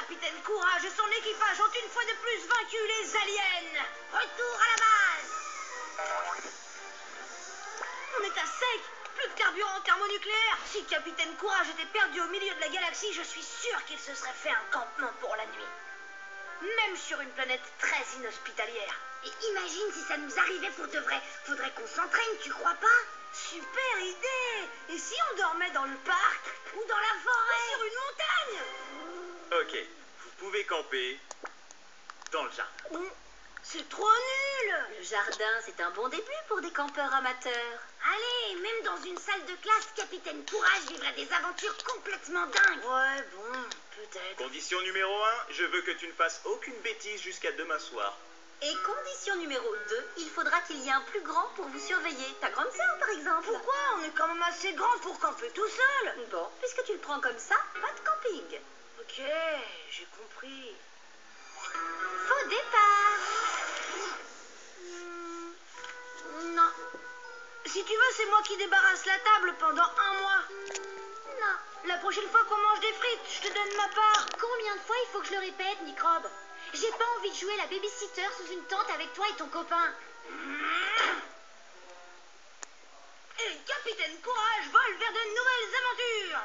capitaine Courage et son équipage ont une fois de plus vaincu les aliens. Retour à la base. On est à sec. Plus de carburant thermonucléaire. Si capitaine Courage était perdu au milieu de la galaxie, je suis sûr qu'il se serait fait un campement pour la nuit. Même sur une planète très inhospitalière. Et imagine si ça nous arrivait pour de vrai. Faudrait qu'on s'entraîne, tu crois pas? Super idée. Et si on dormait dans le parc ou dans la forêt ou sur une montagne? Ok, vous pouvez camper dans le jardin. C'est trop nul. Le jardin, c'est un bon début pour des campeurs amateurs. Allez, même dans une salle de classe, capitaine Courage vivrait des aventures complètement dingues. Ouais, bon, peut-être. Condition numéro 1, je veux que tu ne fasses aucune bêtise jusqu'à demain soir. Et condition numéro 2, il faudra qu'il y ait un plus grand pour vous surveiller. Ta grande sœur, par exemple. Pourquoi? On est quand même assez grand pour camper tout seul. Bon, puisque tu le prends comme ça, pas de camping. Ok, j'ai compris. Faux départ. Non. Si tu veux, c'est moi qui débarrasse la table pendant un mois. Non. La prochaine fois qu'on mange des frites, je te donne ma part. Combien de fois il faut que je le répète, microbe? J'ai pas envie de jouer la babysitter sous une tente avec toi et ton copain. Et le capitaine Courage vole vers de nouvelles aventures.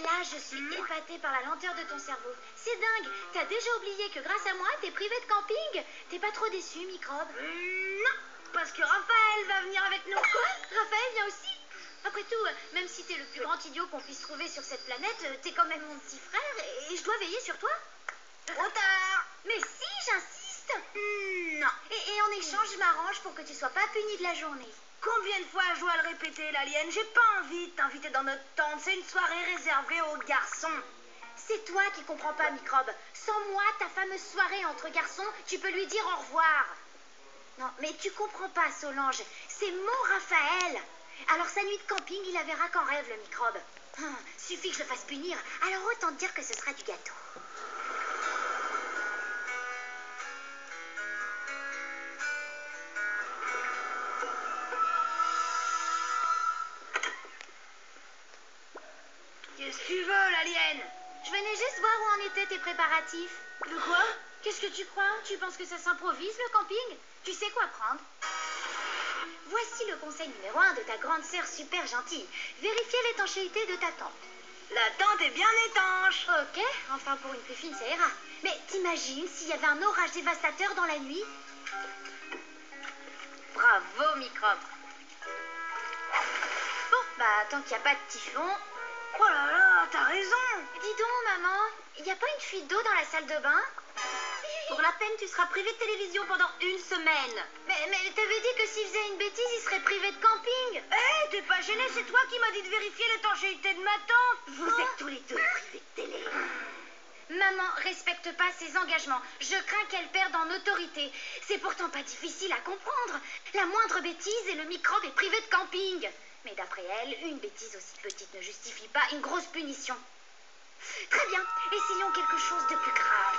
Là, je suis épatée par la lenteur de ton cerveau. C'est dingue. T'as déjà oublié que grâce à moi, t'es privé de camping? T'es pas trop déçu, microbe? Non, parce que Raphaël va venir avec nous. Quoi? Raphaël vient aussi? Après tout, même si t'es le plus grand idiot qu'on puisse trouver sur cette planète, t'es quand même mon petit frère et je dois veiller sur toi. Trop tard. Mais si, j'insiste. Non. Et en échange, je m'arrange pour que tu sois pas puni de la journée. Combien de fois je dois le répéter, l'alien? J'ai pas envie de t'inviter dans notre tente. C'est une soirée réservée aux garçons. C'est toi qui comprends pas, microbe. Sans moi, ta fameuse soirée entre garçons, tu peux lui dire au revoir. Non, mais tu comprends pas, Solange. C'est mon Raphaël. Alors sa nuit de camping, il la verra qu'en rêve, le microbe. Suffit que je le fasse punir. Alors autant te dire que ce sera du gâteau. Qu'est-ce que tu veux, l'alien? Je venais juste voir où en étaient tes préparatifs. De quoi? Qu'est-ce que tu crois? Tu penses que ça s'improvise, le camping? Tu sais quoi prendre? Voici le conseil numéro 1 de ta grande sœur super gentille. Vérifier l'étanchéité de ta tente. La tente est bien étanche. Ok, enfin pour une plus fine, ça ira. Mais t'imagines s'il y avait un orage dévastateur dans la nuit? Bravo, microbe. Bon, bah tant qu'il n'y a pas de typhon... Oh là là, t'as raison. Dis donc, maman, il n'y a pas une fuite d'eau dans la salle de bain? Pour la peine, tu seras privé de télévision pendant une semaine. Mais t'avais dit que s'il faisait une bêtise, il serait privé de camping. Hé, t'es pas gêné? C'est toi qui m'as dit de vérifier l'étanchéité de ma tente. Vous êtes tous les deux privés de télé. Maman respecte pas ses engagements. Je crains qu'elle perde en autorité. C'est pourtant pas difficile à comprendre. La moindre bêtise et le microbe est privé de camping. Mais d'après elle, une bêtise aussi petite ne justifie pas une grosse punition. Très bien, essayons quelque chose de plus grave.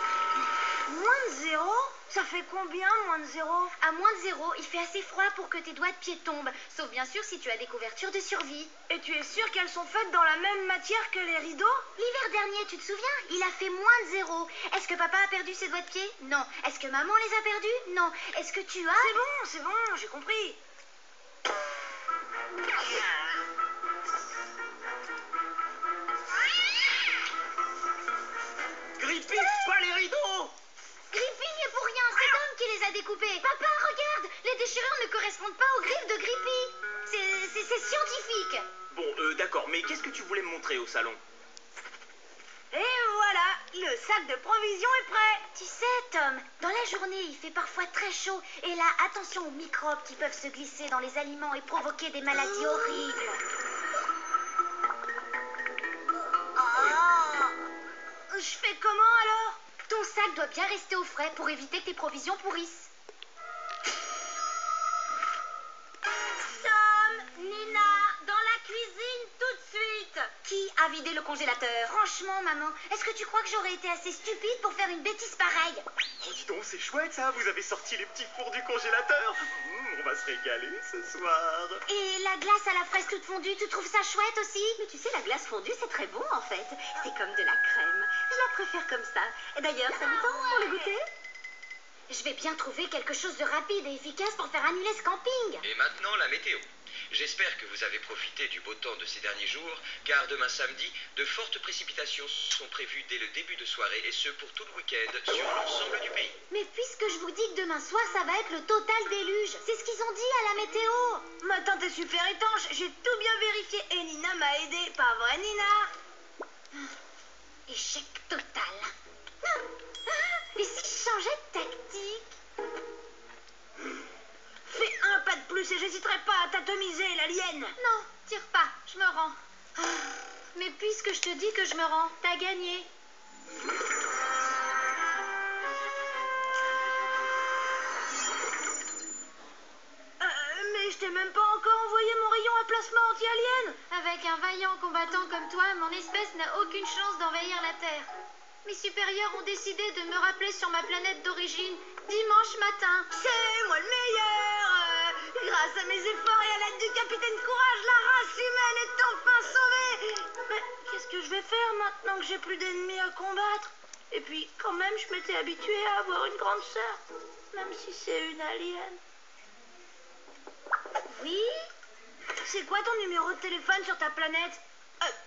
Moins de 0? Ça fait combien, moins de 0? À moins de 0, il fait assez froid pour que tes doigts de pied tombent. Sauf bien sûr si tu as des couvertures de survie. Et tu es sûre qu'elles sont faites dans la même matière que les rideaux? L'hiver dernier, tu te souviens? Il a fait moins de 0. Est-ce que papa a perdu ses doigts de pied? Non. Est-ce que maman les a perdus? Non. Est-ce que tu as... C'est bon, j'ai compris. Grippy, pas les rideaux! Grippy n'y est pour rien, c'est Tom qui les a découpés. Papa, regarde, les déchirures ne correspondent pas aux griffes de Grippy. C'est scientifique. Bon, d'accord, mais qu'est-ce que tu voulais me montrer au salon? Et voilà, le sac de provisions est prêt. Tu sais, Tom, dans la journée, il fait parfois très chaud. Et là, attention aux microbes qui peuvent se glisser dans les aliments et provoquer des maladies horribles. Je fais comment alors? Ton sac doit bien rester au frais pour éviter que tes provisions pourrissent. Tom, Nina, dans la cuisine tout de suite. Qui à vider le congélateur. Franchement, maman, est-ce que tu crois que j'aurais été assez stupide pour faire une bêtise pareille? Oh, dis donc, c'est chouette ça, vous avez sorti les petits fours du congélateur. On va se régaler ce soir. Et la glace à la fraise toute fondue, tu trouves ça chouette aussi? Mais tu sais, la glace fondue, c'est très bon en fait. C'est comme de la crème. Je la préfère comme ça. Et d'ailleurs, ça vous tente pour le goûter? Je vais bien trouver quelque chose de rapide et efficace pour faire annuler ce camping. Et maintenant, la météo. J'espère que vous avez profité du beau temps de ces derniers jours, car demain samedi, de fortes précipitations sont prévues dès le début de soirée, et ce pour tout le week-end sur l'ensemble du pays. Mais puisque je vous dis que demain soir, ça va être le total déluge. C'est ce qu'ils ont dit à la météo. Ma tante est super étanche, j'ai tout bien vérifié et Nina m'a aidé. Pas vrai, Nina? Échec total. Et si je changeais de tactique? Fais un pas de plus et j'hésiterai pas à t'atomiser, l'alien. Non, tire pas, je me rends. Mais puisque je te dis que je me rends, t'as gagné. Mais je t'ai même pas encore envoyé mon rayon à placement anti-alien. Avec un vaillant combattant comme toi, mon espèce n'a aucune chance d'envahir la Terre. Mes supérieurs ont décidé de me rappeler sur ma planète d'origine dimanche matin. C'est moi le meilleur. Grâce à mes efforts et à l'aide du capitaine Courage, la race humaine est enfin sauvée. Mais qu'est-ce que je vais faire maintenant que j'ai plus d'ennemis à combattre? Et puis, quand même, je m'étais habituée à avoir une grande sœur, même si c'est une alien. Oui? C'est quoi ton numéro de téléphone sur ta planète?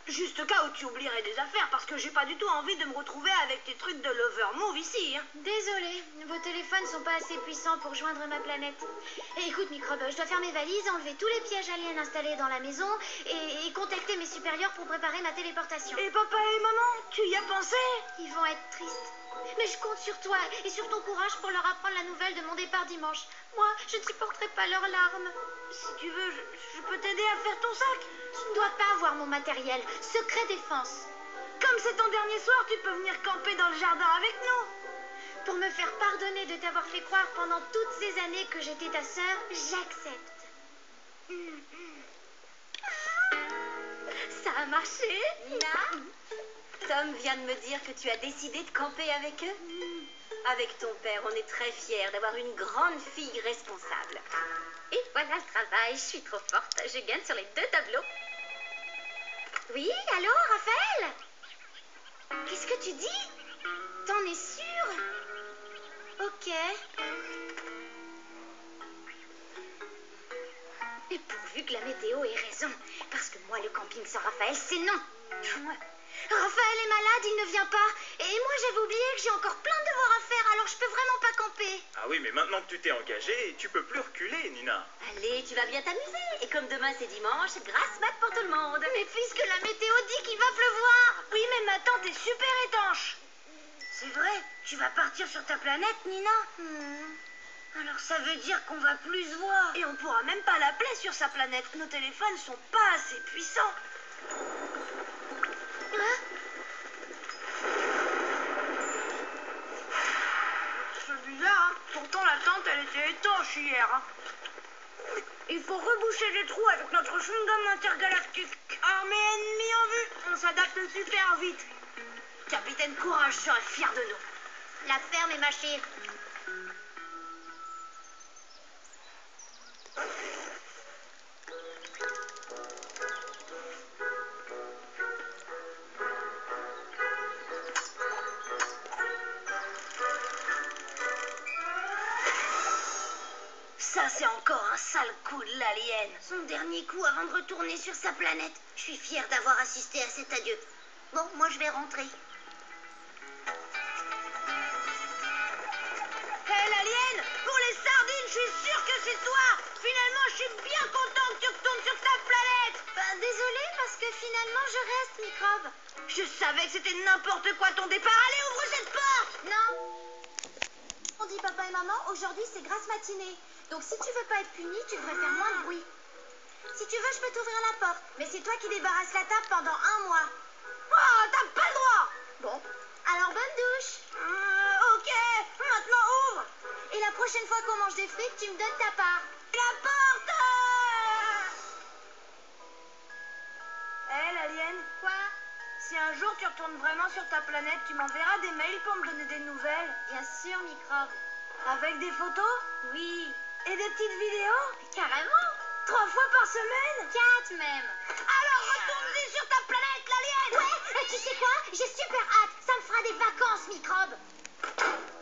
Juste au cas où tu oublierais des affaires, parce que j'ai pas du tout envie de me retrouver avec tes trucs de lover move ici. Hein. Désolée, vos téléphones sont pas assez puissants pour joindre ma planète. Et écoute, Microbe, je dois faire mes valises, enlever tous les pièges aliens installés dans la maison et contacter mes supérieurs pour préparer ma téléportation. Et papa et maman, tu y as pensé? Ils vont être tristes. Mais je compte sur toi et sur ton courage pour leur apprendre la nouvelle de mon départ dimanche. Moi, je ne supporterai pas leurs larmes. Si tu veux, je peux t'aider à faire ton sac. Tu ne dois pas avoir mon matériel. Secret défense. Comme c'est ton dernier soir, tu peux venir camper dans le jardin avec nous. Pour me faire pardonner de t'avoir fait croire pendant toutes ces années que j'étais ta sœur, j'accepte. Ça a marché, Nina? Tom vient de me dire que tu as décidé de camper avec eux. Avec ton père, on est très fiers d'avoir une grande fille responsable. Et voilà le travail, je suis trop forte. Je gagne sur les 2 tableaux. Oui, allô, Raphaël? Qu'est-ce que tu dis? T'en es sûre? Ok. Et pourvu que la météo ait raison, parce que moi, le camping sans Raphaël, c'est non. Raphaël est malade, il ne vient pas. Et moi, j'avais oublié que j'ai encore plein de devoirs à faire, alors je peux vraiment pas camper. Ah oui, mais maintenant que tu t'es engagée, tu peux plus reculer, Nina. Allez, tu vas bien t'amuser. Et comme demain c'est dimanche, grasse mat pour tout le monde. Mais puisque la météo dit qu'il va pleuvoir. Oui, mais ma tante est super étanche. C'est vrai, tu vas partir sur ta planète, Nina? Alors ça veut dire qu'on va plus se voir. Et on pourra même pas l'appeler sur sa planète. Nos téléphones sont pas assez puissants. C'est bizarre, hein. Pourtant la tente elle était étanche hier. Hein. Il faut reboucher les trous avec notre chewing-gum intergalactique. Armée ennemie en vue, on s'adapte super vite. Capitaine Courage serait fier de nous. La ferme est mâchée. Ça, c'est encore un sale coup de l'alien. Son dernier coup avant de retourner sur sa planète. Je suis fière d'avoir assisté à cet adieu. Bon, moi je vais rentrer. Hé, l'alien, pour les sardines, je suis sûre que c'est toi. Finalement, je suis bien content que tu retournes sur ta planète. Ben, désolée, parce que finalement je reste, Microbe. Je savais que c'était n'importe quoi ton départ. Allez, ouvre cette porte. Non. On dit papa et maman, aujourd'hui c'est grasse matinée. Donc si tu veux pas être puni, tu devrais faire moins de bruit. Si tu veux, je peux t'ouvrir la porte. Mais c'est toi qui débarrasses la table pendant 1 mois. Oh, t'as pas le droit. Bon, alors bonne douche. Ok, maintenant ouvre. Et la prochaine fois qu'on mange des frites, tu me donnes ta part. La porte. Hé, l'alien. Quoi? Si un jour tu retournes vraiment sur ta planète, tu m'enverras des mails pour me donner des nouvelles. Bien sûr, Microbe. Avec des photos Oui, et des petites vidéos. carrément. 3 fois par semaine. 4 même. Alors retourne-y sur ta planète, l'alien. Ouais, tu sais quoi? J'ai super hâte. Ça me fera des vacances, Microbe.